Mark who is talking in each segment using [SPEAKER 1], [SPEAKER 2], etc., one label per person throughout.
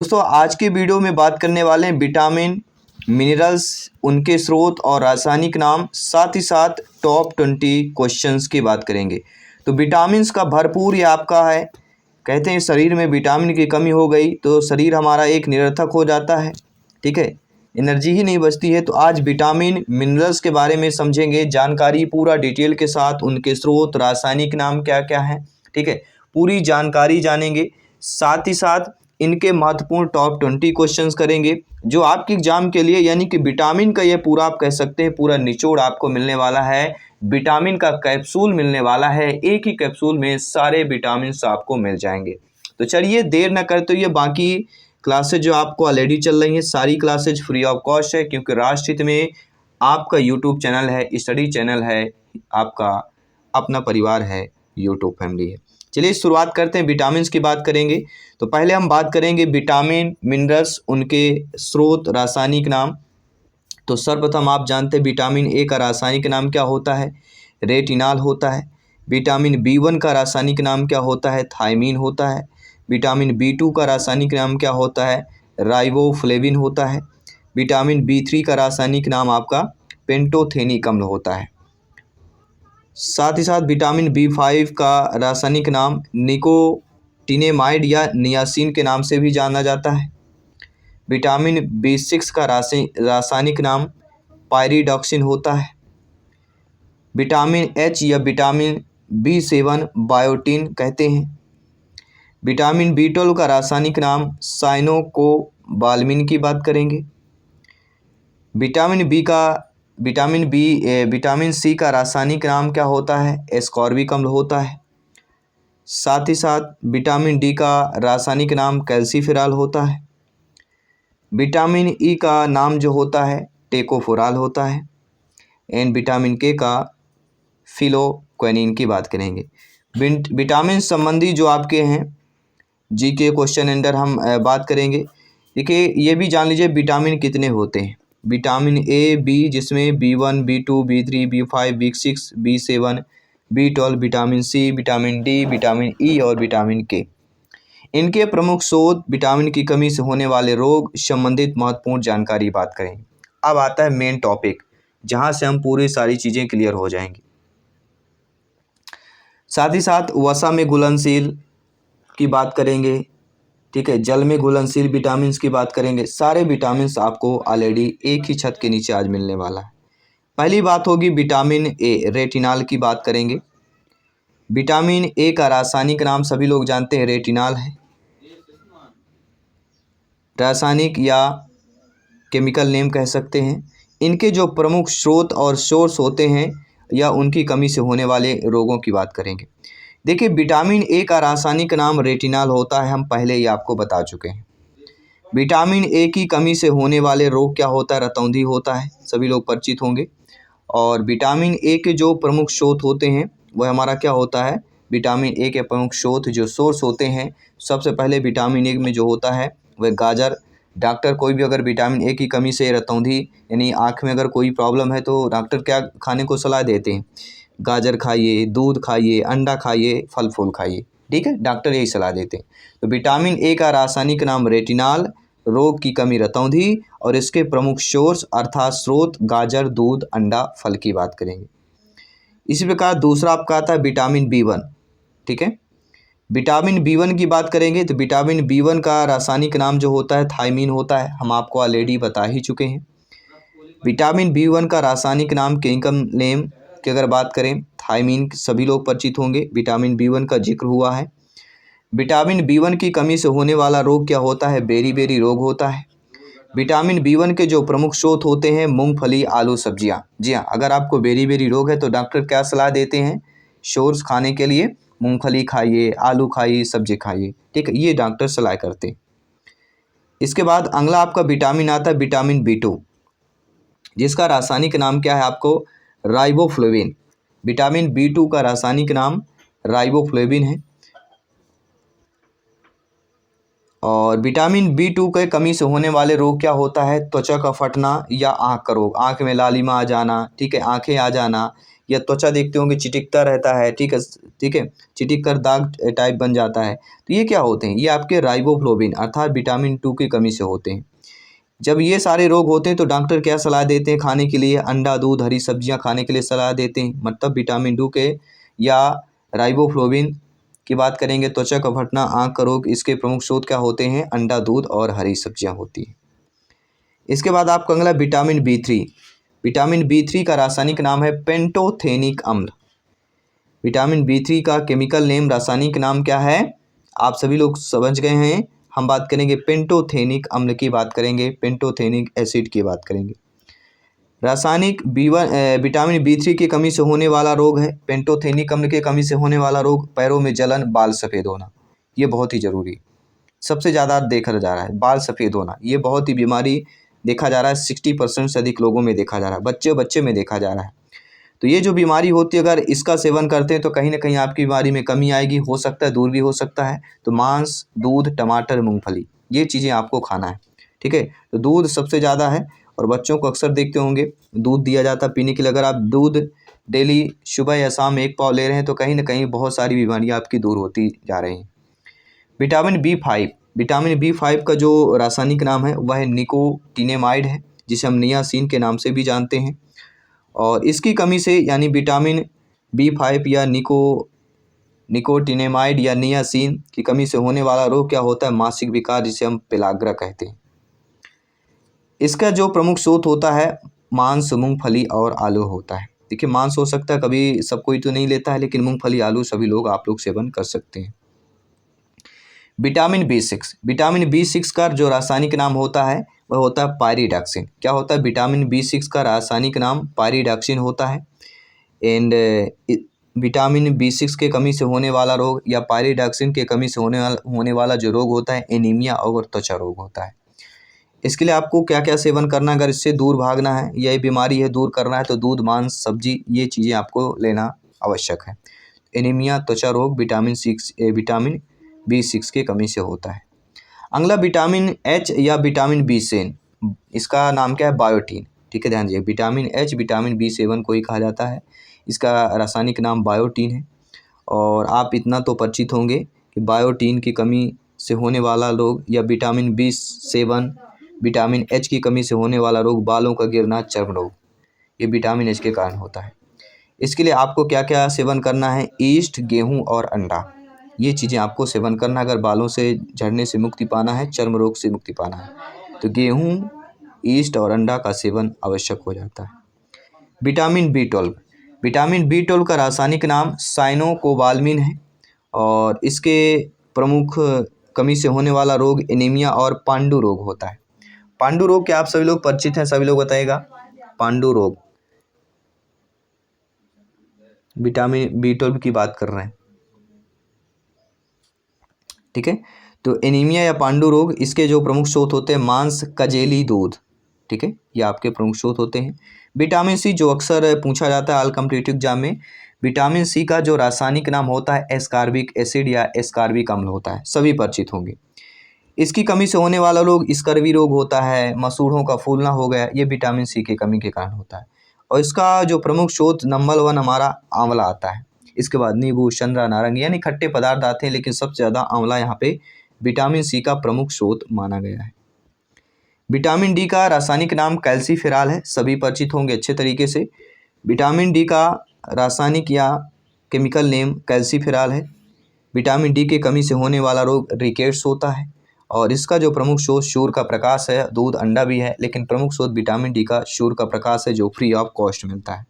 [SPEAKER 1] दोस्तों आज के वीडियो में बात करने वाले हैं विटामिन मिनरल्स, उनके स्रोत और रासायनिक नाम, साथ ही साथ टॉप 20 क्वेश्चंस की बात करेंगे। तो विटामिन्स का भरपूर ये आपका है। कहते हैं शरीर में विटामिन की कमी हो गई तो शरीर हमारा एक निरर्थक हो जाता है, ठीक है, एनर्जी ही नहीं बचती है। तो आज विटामिन मिनरल्स के बारे में समझेंगे, जानकारी पूरा डिटेल के साथ, उनके स्रोत, रासायनिक नाम क्या क्या है, ठीक है, पूरी जानकारी जानेंगे। साथ ही साथ इनके महत्वपूर्ण टॉप 20 क्वेश्चंस करेंगे जो आपके एग्जाम के लिए, यानी कि विटामिन का ये पूरा आप कह सकते हैं पूरा निचोड़ आपको मिलने वाला है। विटामिन का कैप्सूल मिलने वाला है, एक ही कैप्सूल में सारे विटामिन आपको मिल जाएंगे। तो चलिए देर न करते हुए बाकी क्लासेज जो आपको ऑलरेडी चल रही हैं सारी क्लासेज फ्री ऑफ कॉस्ट है, क्योंकि राष्ट्रहित में आपका यूट्यूब चैनल है, स्टडी चैनल है, आपका अपना परिवार है, यूट्यूब फैमिली है। चलिए शुरुआत करते हैं, विटामिन्स की बात करेंगे। तो पहले हम बात करेंगे विटामिन मिनरल्स, उनके स्रोत, रासायनिक नाम। तो सर्वप्रथम आप जानते हैं विटामिन ए का रासायनिक नाम क्या होता है, रेटिनॉल होता है। विटामिन B1 का रासायनिक नाम क्या होता है, थायमीन होता है। विटामिन B2 का रासायनिक नाम क्या होता है, राइबोफ्लेविन होता है। विटामिन B3 का रासायनिक नाम आपका पेंटोथेनिक अम्ल होता है। साथ ही साथ विटामिन B5 का रासायनिक नाम निकोटिनेमाइड या नियासिन के नाम से भी जाना जाता है। विटामिन B6 का रासायनिक नाम पायरिडॉक्सिन होता है। विटामिन H या विटामिन B7 बायोटिन कहते हैं। विटामिन B12 का रासायनिक नाम साइनोकोबाल्मिन की बात करेंगे। विटामिन C का रासायनिक नाम क्या होता है, एस्कॉर्बिक अम्ल होता है। साथ ही साथ विटामिन D का रासायनिक नाम कैल्सीफेरॉल होता है। विटामिन E का नाम जो होता है टेकोफोराल होता है। एंड विटामिन K का फिलोक्वेनिन की बात करेंगे। विटामिन संबंधी जो आपके हैं जी के क्वेश्चन अंदर हम बात करेंगे। देखिए ये भी जान लीजिए विटामिन कितने होते हैं। विटामिन A, B जिसमें B1, B2, B3, B5, B6, B7, B12, vitamin C, vitamin D, vitamin E और विटामिन K। इनके प्रमुख स्रोत, विटामिन की कमी से होने वाले रोग संबंधित महत्वपूर्ण जानकारी बात करें। अब आता है मेन टॉपिक जहां से हम पूरी सारी चीज़ें क्लियर हो जाएंगी। साथ ही साथ वसा में घुलनशील की बात करेंगे, ठीक है, जल में घुलनशील विटामिन की बात करेंगे। सारे विटामिन आपको ऑलरेडी एक ही छत के नीचे आज मिलने वाला है। पहली बात होगी विटामिन ए, रेटिनॉल की बात करेंगे। विटामिन ए का रासायनिक नाम सभी लोग जानते हैं, रेटिनॉल है। रासायनिक या केमिकल नेम कह सकते हैं। इनके जो प्रमुख स्रोत और सोर्स होते हैं या उनकी कमी से होने वाले रोगों की बात करेंगे। देखिए विटामिन ए का रासायनिक नाम रेटिनॉल होता है, हम पहले ही आपको बता चुके हैं। विटामिन ए की कमी से होने वाले रोग क्या होता है, रतौंधी होता है, सभी लोग परिचित होंगे। और विटामिन ए के जो प्रमुख स्रोत होते हैं वह हमारा क्या होता है, विटामिन ए के प्रमुख स्रोत जो सोर्स होते हैं, सबसे पहले विटामिन ए में जो होता है वह गाजर। डॉक्टर कोई भी अगर विटामिन ए की कमी से रतौंधी यानी आँख में अगर कोई प्रॉब्लम है तो डॉक्टर क्या खाने को सलाह देते हैं, गाजर खाइए, दूध खाइए, अंडा खाइए, फल फूल खाइए, ठीक है, डॉक्टर यही सलाह देते हैं। तो विटामिन ए का रासायनिक नाम रेटिनॉल, रोग की कमी रतौंधी और इसके प्रमुख सोर्स अर्थात स्रोत गाजर, दूध, अंडा, फल की बात करेंगे। इसी प्रकार दूसरा आपका आता है विटामिन B1, ठीक है। विटामिन B1 की बात करेंगे तो विटामिन B1 का रासायनिक नाम जो होता है थायमीन होता है, हम आपको ऑलरेडी बता ही चुके हैं। विटामिन B1 का रासायनिक नाम केमिकल नेम की अगर बात करें थायमीन, सभी लोग परिचित होंगे, विटामिन B1 का जिक्र हुआ है। विटामिन B1 की कमी से होने वाला रोग क्या होता है, बेरी रोग होता है। विटामिन B1 के जो प्रमुख स्रोत होते हैं मूंगफली, आलू, सब्जियां। जी हाँ, अगर आपको बेरी रोग है तो डॉक्टर क्या सलाह देते हैं, सोर्स खाने के लिए मूंगफली खाइए, आलू खाइए, सब्जी खाइए, ठीक है, ये डॉक्टर सलाह करते हैं। इसके बाद अगला आपका विटामिन आता है विटामिन B2, जिसका रासायनिक नाम क्या है आपको, राइबोफ्लेविन। विटामिन B2 का रासायनिक नाम राइबोफ्लेविन है। और विटामिन B2 के कमी से होने वाले रोग क्या होता है, त्वचा का फटना या आँख का रोग, आँख में लालिमा आ जाना, ठीक है, आँखें आ जाना, या त्वचा देखते होंगे चिटिकता रहता है, ठीक है, ठीक है, चिटिक कर दाग टाइप बन जाता है। तो ये क्या होते हैं, ये आपके राइबोफ्लोविन अर्थात विटामिन 2 की कमी से होते हैं। जब ये सारे रोग होते हैं तो डॉक्टर क्या सलाह देते हैं खाने के लिए, अंडा, दूध, हरी सब्जियां खाने के लिए सलाह देते हैं। मतलब विटामिन 2 के या राइबोफ्लोविन की बात करेंगे, त्वचा का फटना, आँख का रोग, इसके प्रमुख स्रोत क्या होते हैं, अंडा, दूध और हरी सब्जियां होती हैं। इसके बाद आपका अगला विटामिन B3। विटामिन B3 का रासायनिक नाम है पेंटोथेनिक अम्ल। विटामिन B3 का केमिकल नेम, रासायनिक नाम क्या है, आप सभी लोग समझ गए हैं। हम बात करेंगे पेंटोथेनिक अम्ल की बात करेंगे, पेंटोथेनिक एसिड की बात करेंगे। रासायनिक विटामिन B3 की कमी से होने वाला रोग है, पेंटोथेनिक अम्ल की कमी से होने वाला रोग, पैरों में जलन, बाल सफ़ेद होना। ये बहुत ही ज़रूरी है, सबसे ज़्यादा देखा जा रहा है बाल सफ़ेद होना। ये बहुत ही बीमारी देखा जा रहा है, 60% से अधिक लोगों में देखा जा रहा है, बच्चे में देखा जा रहा है। तो ये जो बीमारी होती है, अगर इसका सेवन करते हैं तो कहीं ना कहीं आपकी बीमारी में कमी आएगी, हो सकता है दूर भी हो सकता है। तो मांस, दूध, टमाटर, मूंगफली, ये चीज़ें आपको खाना है, ठीक है। तो दूध सबसे ज़्यादा है, और बच्चों को अक्सर देखते होंगे दूध दिया जाता है पीने के लिए। अगर आप दूध डेली सुबह या शाम 1 पाव ले रहे हैं तो कहीं ना कहीं बहुत सारी बीमारियाँ आपकी दूर होती जा रही हैं। विटामिन B5 का जो रासायनिक नाम है वह निकोटिनेमाइड है, जिसे हम नियासिन के नाम से भी जानते हैं। और इसकी कमी से यानी विटामिन B5 या निकोटिनेमाइड या नियासिन की कमी से होने वाला रोग क्या होता है, मासिक विकार, जिसे हम पेलाग्रा कहते हैं। इसका जो प्रमुख स्रोत होता है मांस, मूंगफली और आलू होता है। देखिए मांस हो सकता है, कभी सब कोई तो नहीं लेता है, लेकिन मूंगफली, आलू सभी लोग आप लोग सेवन कर सकते हैं। विटामिन B6 का जो रासायनिक नाम होता है वह होता है पायरिडॉक्सिन। क्या होता है, विटामिन B6 का रासायनिक नाम पायरिडॉक्सिन होता है। एंड विटामिन B6 के कमी से होने वाला रोग या पायरिडॉक्सिन के कमी से होने वाला जो रोग होता है, एनीमिया और त्वचा रोग होता है। इसके लिए आपको क्या क्या सेवन करना है, अगर इससे दूर भागना है, यह बीमारी है दूर करना है, तो दूध, मांस, सब्जी, ये चीज़ें आपको लेना आवश्यक है। एनीमिया, त्वचा रोग विटामिन B6 की कमी से होता है। अगला विटामिन H या विटामिन B7, इसका नाम क्या है, बायोटीन, ठीक है, ध्यान दीजिए। विटामिन H विटामिन B7 को ही कहा जाता है, इसका रासायनिक नाम बायोटीन है। और आप इतना तो परिचित होंगे कि बायोटीन की कमी से होने वाला रोग या विटामिन B7 विटामिन H की कमी से होने वाला रोग, बालों का गिरना, चर्म रोग, ये विटामिन H के कारण होता है। इसके लिए आपको क्या क्या सेवन करना है, ईस्ट, गेहूं और अंडा, ये चीज़ें आपको सेवन करना है अगर बालों से झड़ने से मुक्ति पाना है, चर्म रोग से मुक्ति पाना है। तो गेहूं, ईस्ट और अंडा का सेवन आवश्यक हो जाता है। विटामिन B12 का रासायनिक नाम साइनोकोबाल्मिन है, और इसके प्रमुख कमी से होने वाला रोग एनीमिया और पांडु रोग होता है। पांडु रोग क्या आप सभी लोग परिचित हैं, सभी लोग बताइएगा। पांडु रोग, विटामिन B12 की बात कर रहे हैं, ठीक है। तो एनीमिया या पांडु रोग, इसके जो प्रमुख स्रोत होते हैं मांस, कजेली, दूध, ठीक है, ये आपके प्रमुख स्रोत होते हैं। विटामिन C जो अक्सर पूछा जाता है ऑल कॉम्पिटिटिव एग्जाम में, विटामिन C का जो रासायनिक नाम होता है एस्कॉर्बिक एसिड या एस्कॉर्बिक अम्ल होता है, सभी परिचित होंगे। इसकी कमी से होने वाला रोग स्कर्वी रोग होता है, मसूड़ों का फूलना हो गया, ये विटामिन C की कमी के कारण होता है। और इसका जो प्रमुख स्रोत नंबर 1 हमारा आंवला आता है, इसके बाद नींबू, संतरा, नारंगी, यानी खट्टे पदार्थ आते हैं, लेकिन सबसे ज़्यादा आंवला यहाँ पे विटामिन C का प्रमुख स्रोत माना गया है। विटामिन D का रासायनिक नाम कैल्सीफेरॉल है, सभी परिचित होंगे अच्छे तरीके से। विटामिन D का रासायनिक या केमिकल नेम कैल्सीफेरॉल है। विटामिन D की कमी से होने वाला रोग रिकेट्स होता है, और इसका जो प्रमुख स्रोत सूर्य का प्रकाश है, दूध, अंडा भी है, लेकिन प्रमुख स्रोत विटामिन D का सूर्य का प्रकाश है, जो फ्री ऑफ कॉस्ट मिलता है।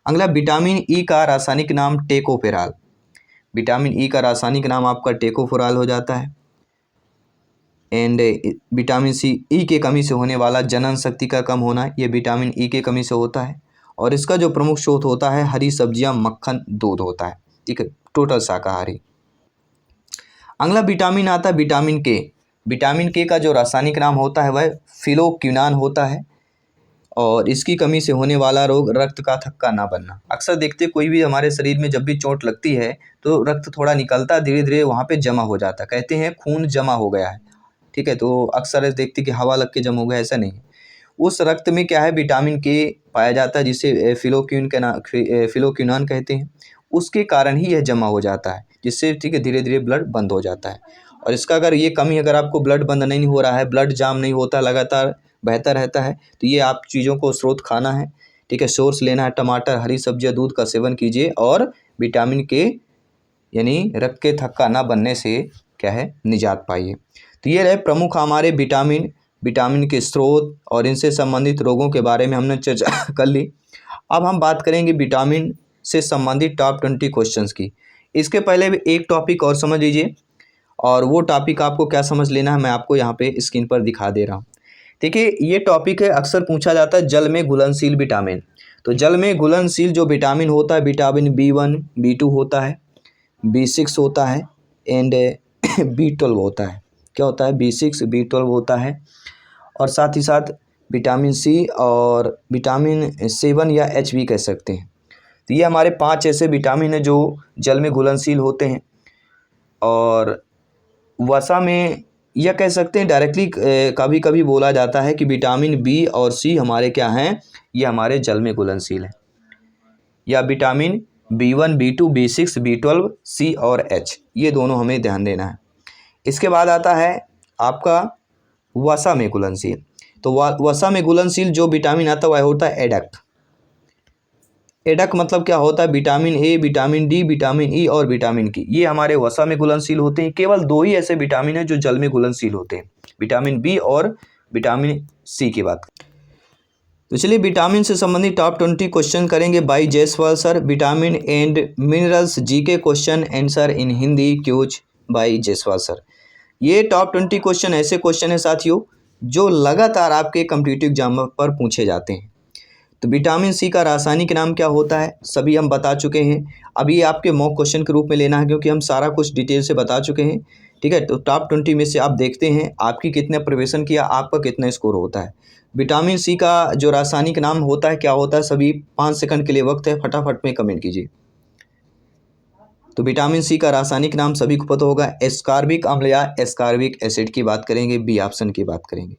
[SPEAKER 1] अगला विटामिन E का रासायनिक नाम टेकोफेरॉल। विटामिन E का रासायनिक नाम आपका टेकोफेरॉल हो जाता है। एंड विटामिन E की कमी से होने वाला जनन शक्ति का कम होना, ये विटामिन E की कमी से होता है। और इसका जो प्रमुख स्रोत होता है हरी सब्जियां, मक्खन, दूध होता है, ठीक है, टोटल शाकाहारी। अगला विटामिन आता है विटामिन K। विटामिन K का जो रासायनिक नाम होता है वह फिलोक्विनान होता है, और इसकी कमी से होने वाला रोग रक्त का थक्का ना बनना। अक्सर देखते कोई भी हमारे शरीर में जब भी चोट लगती है तो रक्त थोड़ा निकलता है, धीरे धीरे वहाँ पे जमा हो जाता है, कहते हैं खून जमा हो गया है, ठीक है। तो अक्सर देखते कि हवा लग के जम हो गया, ऐसा नहीं है, उस रक्त में क्या है विटामिन के पाया जाता है जिसे फिलोक्विनोन कहते हैं। उसके कारण ही यह जमा हो जाता है, जिससे ठीक है धीरे धीरे ब्लड बंद हो जाता है। और इसका अगर ये कमी, अगर आपको ब्लड बंद नहीं हो रहा है, ब्लड जाम नहीं होता, लगातार बहता रहता है, तो ये आप चीज़ों को स्रोत खाना है, ठीक है, सोर्स लेना है। टमाटर, हरी सब्जियाँ, दूध का सेवन कीजिए और विटामिन के यानी रक्त के थक्का ना बनने से क्या है निजात पाइए। तो ये रहे प्रमुख हमारे विटामिन के स्रोत और इनसे संबंधित रोगों के बारे में हमने चर्चा कर ली। अब हम बात करेंगे विटामिन से संबंधित टॉप 20 क्वेश्चंस की। इसके पहले भी एक टॉपिक और समझ लीजिए, और वो टॉपिक आपको क्या समझ लेना है मैं आपको यहाँ पे स्क्रीन पर दिखा दे रहा हूँ। देखिए ये टॉपिक है, अक्सर पूछा जाता है जल में घुलनशील विटामिन। तो जल में घुलनशील जो विटामिन होता है, विटामिन B1 B2 होता है, B6 होता है एंड B12 होता है। क्या होता है? B6 B12 होता है, और साथ ही साथ विटामिन C और विटामिन 7 या H भी कह सकते हैं। तो ये हमारे 5 ऐसे विटामिन हैं जो जल में घुलनशील होते हैं। और वसा में यह कह सकते हैं डायरेक्टली, कभी कभी बोला जाता है कि विटामिन B और C हमारे क्या हैं, ये हमारे जल में घुलनशील हैं। या vitamin B1 B2 B6 B12 C और H, ये दोनों हमें ध्यान देना है। इसके बाद आता है आपका वसा में घुलनशील। तो वसा में घुलनशील जो विटामिन आता है वह होता है एडक। एडक मतलब क्या होता है? Vitamin A, vitamin D, vitamin E और विटामिन K, ये हमारे वसा में घुलनशील होते हैं। केवल 2 ही ऐसे विटामिन हैं जो जल में घुलनशील होते हैं, विटामिन B और विटामिन C की बात। तो चलिए विटामिन से संबंधित टॉप 20 क्वेश्चन करेंगे by Jaiswal sir. Vitamin and minerals GK question answer in Hindi quiz by Jaiswal sir. ये टॉप 20 क्वेश्चन ऐसे क्वेश्चन है साथियों जो लगातार आपके कॉम्पिटिटिव एग्जाम पर पूछे जाते हैं। तो विटामिन C का रासायनिक नाम क्या होता है सभी हम बता चुके हैं। अभी आपके मॉक क्वेश्चन के रूप में लेना है क्योंकि हम सारा कुछ डिटेल से बता चुके हैं, ठीक है। तो टॉप 20 में से आप देखते हैं आपकी कितने प्रवेशन किया, आपका कितना स्कोर होता है। विटामिन C का जो रासायनिक नाम होता है क्या होता है, सभी 5 सेकंड के लिए वक्त है, फटाफट में कमेंट कीजिए। तो विटामिन C का रासायनिक नाम सभी को पता होगा, एस्कॉर्बिक अम्ल या एस्कॉर्बिक एसिड की बात करेंगे, बी ऑप्शन की बात करेंगे।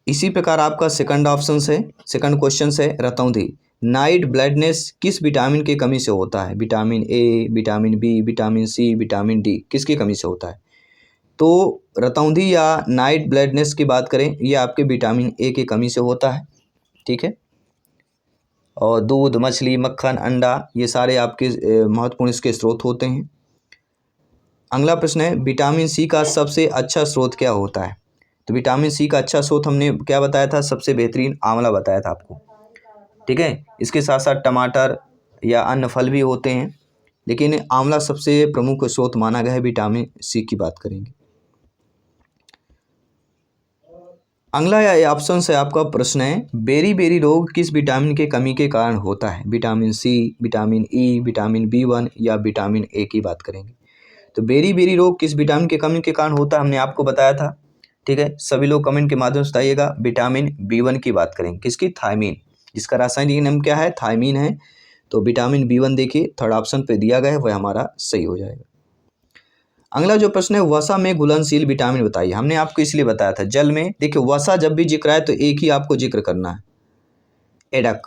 [SPEAKER 1] इसी प्रकार आपका सेकंड ऑप्शन है, सेकंड क्वेश्चन है रतौंधी। नाइट ब्लाइंडनेस किस विटामिन की कमी से होता है? Vitamin A, vitamin B, vitamin C, vitamin D, किसकी कमी से होता है? तो रतौंधी या नाइट ब्लाइंडनेस की बात करें, ये आपके विटामिन A की कमी से होता है, ठीक है। और दूध, मछली, मक्खन, अंडा, ये सारे आपके महत्वपूर्ण इसके स्रोत होते हैं। अगला प्रश्न है विटामिन C का सबसे अच्छा स्रोत क्या होता है? तो विटामिन C का अच्छा स्रोत हमने क्या बताया था, सबसे बेहतरीन आंवला बताया था आपको, ठीक है। इसके साथ साथ टमाटर या अन्य फल भी होते हैं, लेकिन आंवला सबसे प्रमुख स्रोत माना गया है विटामिन C की बात करेंगे। अगला या ऑप्शन से आपका प्रश्न है बेरी बेरी रोग किस विटामिन के कमी के कारण होता है? Vitamin C, vitamin E, vitamin B1 या विटामिन A की बात करेंगे। तो बेरी बेरी रोग किस विटामिन के कमी के कारण होता है हमने आपको बताया था, ठीक है। सभी लोग कमेंट के माध्यम से बताइएगा। विटामिन B1 की बात करेंगे, किसकी? थायमीन, जिसका रासायनिक नाम क्या है? थायमीन है। तो विटामिन B1 देखिए थर्ड ऑप्शन पे दिया गया है, वह हमारा सही हो जाएगा। अगला जो प्रश्न है वसा में घुलनशील विटामिन बताइए। हमने आपको इसलिए बताया था जल में, देखिए वसा जब भी जिक्र आए तो एक ही आपको जिक्र करना है, एडक।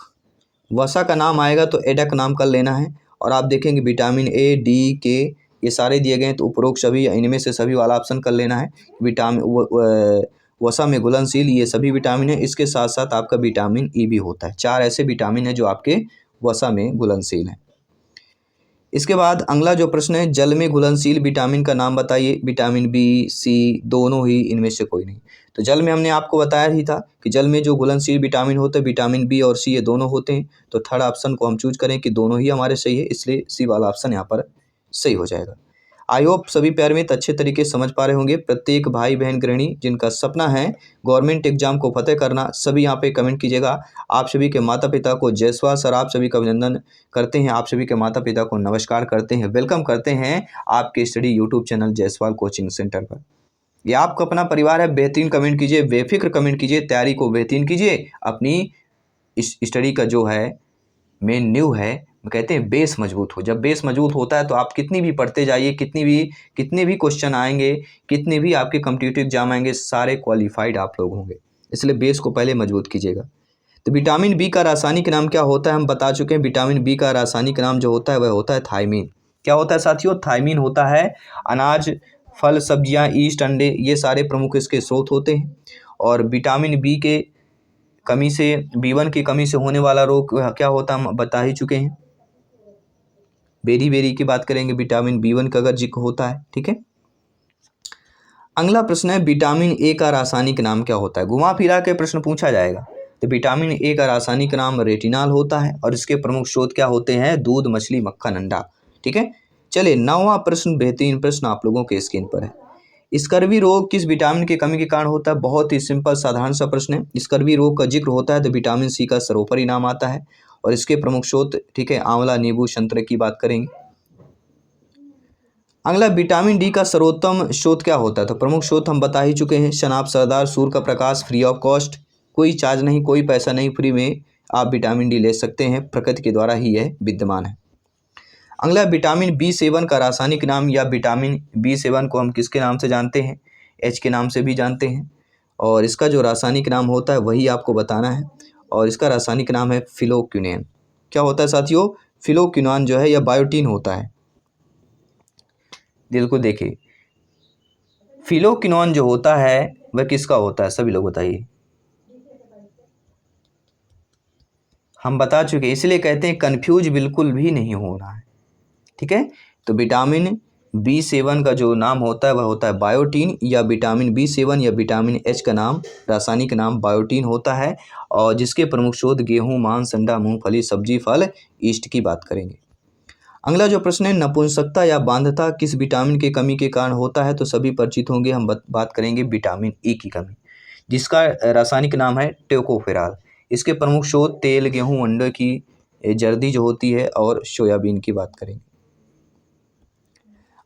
[SPEAKER 1] वसा का नाम आएगा तो एडक नाम कर लेना है। और आप देखेंगे विटामिन A, D, K ये सारे दिए गए हैं, तो उपरोक्त सभी इनमें से सभी वाला ऑप्शन कर लेना है। विटामिन वसा में घुलनशील ये सभी विटामिन है, इसके साथ साथ आपका विटामिन E भी होता है। 4 ऐसे विटामिन है जो आपके वसा में घुलनशील हैं। इसके बाद अगला जो प्रश्न है जल में घुलनशील विटामिन का नाम बताइए। विटामिन B, C दोनों ही, इनमें से कोई नहीं। तो जल में हमने आपको बताया ही था कि जल में जो घुलनशील विटामिन होते हैं विटामिन B और C ये दोनों होते हैं। तो थर्ड ऑप्शन को हम चूज करें कि दोनों ही हमारे सही है, इसलिए C वाला ऑप्शन यहाँ पर सही हो जाएगा। आई होप सभी प्यारे मित्र अच्छे तरीके से समझ पा रहे होंगे। प्रत्येक भाई बहन गृहिणी जिनका सपना है गवर्नमेंट एग्जाम को फतेह करना, सभी यहाँ पे कमेंट कीजिएगा। आप सभी के माता पिता को जायसवाल सर आप सभी का अभिनंदन करते हैं, आप सभी के माता पिता को नमस्कार करते हैं, वेलकम करते हैं आपके study YouTube channel Jaiswal coaching centre पर। ये आपका अपना परिवार है, बेहतरीन कमेंट कीजिए, बेफिक्र कमेंट कीजिए, तैयारी को बेहतरीन कीजिए। अपनी इस स्टडी का जो है मेन न्यू है कहते हैं बेस मजबूत हो। जब बेस मजबूत होता है तो आप कितनी भी पढ़ते जाइए, कितने भी क्वेश्चन आएंगे, कितने भी आपके कॉम्पिटिटिव एग्जाम आएंगे, सारे क्वालिफाइड आप लोग होंगे। इसलिए बेस को पहले मजबूत कीजिएगा। तो विटामिन बी का रासायनिक नाम क्या होता है, हम बता चुके हैं। विटामिन बी का रासायनिक नाम जो होता है वह होता है थायमीन। क्या होता है साथियों, थायमीन होता है। अनाज, फल, सब्जियां, ईस्ट, अंडे, ये सारे प्रमुख इसके स्रोत होते हैं। और विटामिन बी के कमी से, B1 की कमी से होने वाला रोग क्या होता है हम बता ही चुके हैं। बेरी बेरी की बात करेंगे, विटामिन B1 का अगर जिक्र होता है। ठीक है, अगला प्रश्न है विटामिन ए का रासायनिक नाम क्या होता है। घुमा फिरा के प्रश्न पूछा जाएगा। तो विटामिन ए का रासायनिक नाम रेटिनॉल होता है और इसके प्रमुख स्रोत क्या होते हैं, दूध, मछली, मक्खन, अंडा। ठीक है, चलिए 9वां प्रश्न, बेहतरीन प्रश्न आप लोगों के स्क्रीन पर है। स्कर्वी रोग किस विटामिन की कमी के कारण होता है। बहुत ही सिंपल साधारण सा प्रश्न है। स्कर्वी रोग का जिक्र होता है तो विटामिन सी का सर्वोपरि नाम आता है और इसके प्रमुख स्रोत, ठीक है, आंवला, नींबू, संतरे की बात करेंगे। अगला विटामिन डी का सर्वोत्तम स्रोत क्या होता है। तो प्रमुख स्रोत हम बता ही चुके हैं। शनाब, सरदार, सूर्य का प्रकाश, फ्री ऑफ कॉस्ट, कोई चार्ज नहीं, कोई पैसा नहीं, फ्री में आप विटामिन डी ले सकते हैं, प्रकृति के द्वारा ही यह विद्यमान है। अगला विटामिन B7 का रासायनिक नाम, या विटामिन B7 को हम किसके नाम से जानते हैं, H के नाम से भी जानते हैं। और इसका जो रासायनिक नाम होता है वही आपको बताना है और इसका रासायनिक नाम है फिलोक्विनोन। क्या होता है साथियों, फिलोक्विनोन जो है यह बायोटीन होता है। दिल को देखिए, फिलोक्विनोन जो होता है वह किसका होता है, सभी लोग बताइए। हम बता चुके, इसलिए कहते हैं कंफ्यूज बिल्कुल भी नहीं होना है। ठीक है, तो विटामिन B7 का जो नाम होता है वह होता है बायोटीन, या विटामिन B7 या विटामिन H का नाम, रासायनिक नाम बायोटीन होता है। और जिसके प्रमुख स्रोत गेहूं, मांस, अंडा, मूंगफली, सब्जी, फल, ईस्ट की बात करेंगे। अगला जो प्रश्न है, नपुंसकता या बांधता किस विटामिन की कमी के कारण होता है। तो सभी परिचित होंगे, हम बात करेंगे विटामिन ई की कमी, जिसका रासायनिक नाम है टोकोफेरॉल। इसके प्रमुख स्रोत तेल, गेहूं, अंडे की जर्दी जो होती है और सोयाबीन की बात करेंगे।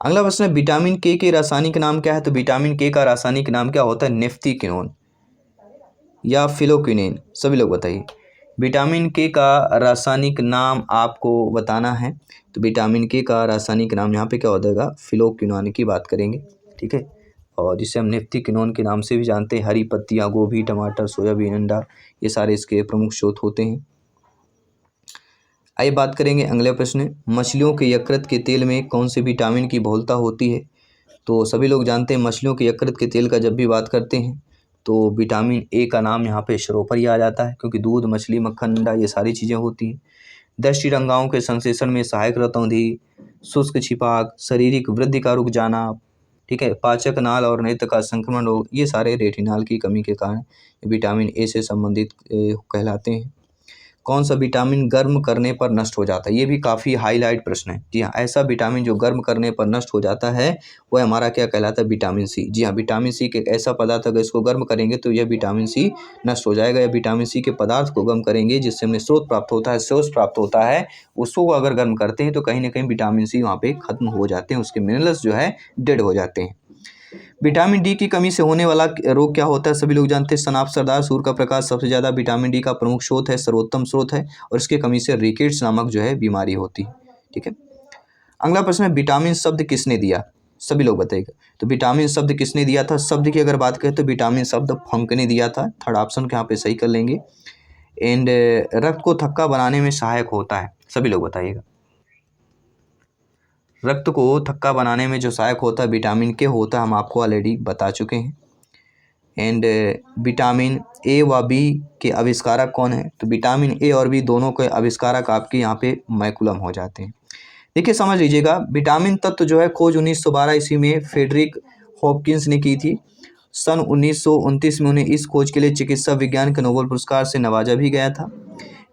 [SPEAKER 1] अगला प्रश्न है विटामिन के रासायनिक नाम क्या है। तो विटामिन के का रासायनिक नाम क्या होता है, नेफ्थिक्विनोन या फिलोक्विनोन, सभी लोग बताइए। विटामिन के का रासायनिक नाम आपको बताना है। तो विटामिन के का रासायनिक नाम यहाँ पे क्या हो जाएगा, फिलोक्विनोन की बात करेंगे। ठीक है, और जिसे हम नेफ्थिक्विनोन के नाम से भी जानते हैं। हरी पत्तियाँ, गोभी, टमाटर, सोयाबीन, अंडा, ये सारे इसके प्रमुख स्रोत होते हैं। आइए बात करेंगे अगले प्रश्न, मछलियों के यकृत के तेल में कौन से विटामिन की बहुलता होती है। तो सभी लोग जानते हैं मछलियों के यकृत के तेल का जब भी बात करते हैं तो विटामिन ए का नाम यहाँ पे सर्वोपरि आ जाता है, क्योंकि दूध, मछली, मक्खन, अंडा, ये सारी चीज़ें होती हैं। दृष्टि अंगाओं के संश्लेषण में सहायक रतौंधी, शुष्क छिपाक, शारीरिक वृद्धि का रुक जाना, ठीक है, पाचक नाल और नेत्र का संक्रमण रोग, ये सारे रेटिनॉल की कमी के कारण विटामिन ए से संबंधित कहलाते हैं। कौन सा विटामिन गर्म करने पर नष्ट हो जाता है, ये भी काफ़ी हाईलाइट प्रश्न है। जी हाँ, ऐसा विटामिन जो गर्म करने पर नष्ट हो जाता है वह हमारा क्या कहलाता है, विटामिन सी। जी हाँ, विटामिन सी के ऐसा पदार्थ अगर इसको गर्म करेंगे तो यह विटामिन सी नष्ट हो जाएगा। या विटामिन सी के पदार्थ को गर्म करेंगे जिससे हमें स्रोत प्राप्त होता है, सोर्स प्राप्त होता है, उसको अगर गर्म करते हैं तो कहीं ना कहीं विटामिन सी वहाँ पे खत्म हो जाते हैं, उसके मिनरल्स जो है डेड हो जाते हैं। विटामिन डी की कमी से होने वाला रोग क्या होता है, सभी लोग जानते हैं शनाब, सरदार, सूर्य का प्रकाश सबसे ज़्यादा विटामिन डी का प्रमुख स्रोत है, सर्वोत्तम स्रोत है और इसके कमी से रिकेट्स नामक जो है बीमारी होती है। ठीक है, अगला प्रश्न है विटामिन शब्द किसने दिया, सभी लोग बताइएगा। तो विटामिन शब्द किसने दिया था, शब्द की अगर बात करें तो विटामिन शब्द फंक ने दिया था। थर्ड ऑप्शन को यहाँ पे सही कर लेंगे। एंड रक्त को थक्का बनाने में सहायक होता है, सभी लोग बताइएगा। रक्त को थक्का बनाने में जो सहायक होता है विटामिन के होता है, हम आपको ऑलरेडी बता चुके हैं। एंड विटामिन ए व बी के आविष्कारक कौन है। तो विटामिन ए और बी दोनों के आविष्कारक आपके यहाँ पे मैकुलम हो जाते हैं। देखिए समझ लीजिएगा, विटामिन तत्व जो है खोज 1912 ईस्वी में फ्रेडरिक हॉपकिंस ने की थी। सन 1929 में उन्हें इस खोज के लिए चिकित्सा विज्ञान के नोबेल पुरस्कार से नवाजा भी गया था।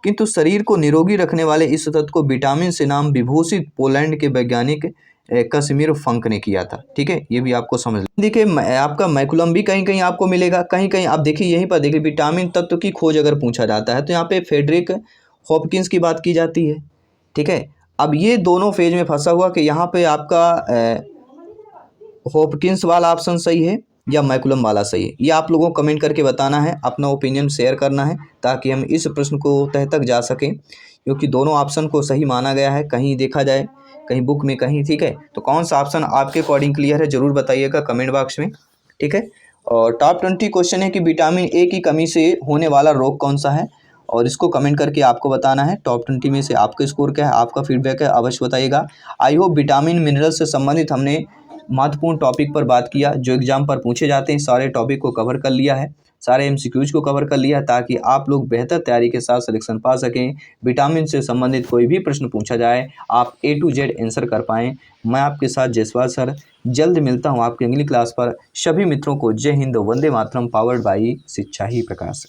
[SPEAKER 1] किंतु शरीर को निरोगी रखने वाले इस तत्व को विटामिन से नाम विभूषित पोलैंड के वैज्ञानिक कसिमिर फंक ने किया था। ठीक है, ये भी आपको समझ देखिए। आपका मैकुलम भी कहीं कहीं आपको मिलेगा, कहीं कहीं आप देखिए, यहीं पर देखिए विटामिन तत्व की खोज अगर पूछा जाता है तो यहाँ पे फ्रेडरिक हॉपकिंस की बात की जाती है। ठीक है, अब ये दोनों फेज में फंसा हुआ कि यहाँ पे आपका हॉपकिंस वाला ऑप्शन सही है या मैकुलम वाला सही है, ये आप लोगों को कमेंट करके बताना है, अपना ओपिनियन शेयर करना है ताकि हम इस प्रश्न को तह तक जा सकें क्योंकि दोनों ऑप्शन को सही माना गया है, कहीं देखा जाए, कहीं बुक में, कहीं, ठीक है। तो कौन सा ऑप्शन आपके अकॉर्डिंग क्लियर है ज़रूर बताइएगा कमेंट बॉक्स में, ठीक है। और टॉप 20 क्वेश्चन है कि विटामिन ए की कमी से होने वाला रोग कौन सा है, और इसको कमेंट करके आपको बताना है। टॉप 20 में से आपका स्कोर क्या है, आपका फीडबैक है, अवश्य बताइएगा। आई होप विटामिन मिनरल से संबंधित हमने महत्वपूर्ण टॉपिक पर बात किया, जो एग्जाम पर पूछे जाते हैं, सारे टॉपिक को कवर कर लिया है, सारे एमसीक्यूज को कवर कर लिया है, ताकि आप लोग बेहतर तैयारी के साथ सिलेक्शन पा सकें। विटामिन से संबंधित कोई भी प्रश्न पूछा जाए आप A to Z आंसर कर पाएँ। मैं आपके साथ जयसवाल सर जल्द मिलता हूँ आपकी अगली क्लास पर। सभी मित्रों को जय हिंद, वंदे मातरम, पावर्ड बाई शिक्षा ही प्रकाश।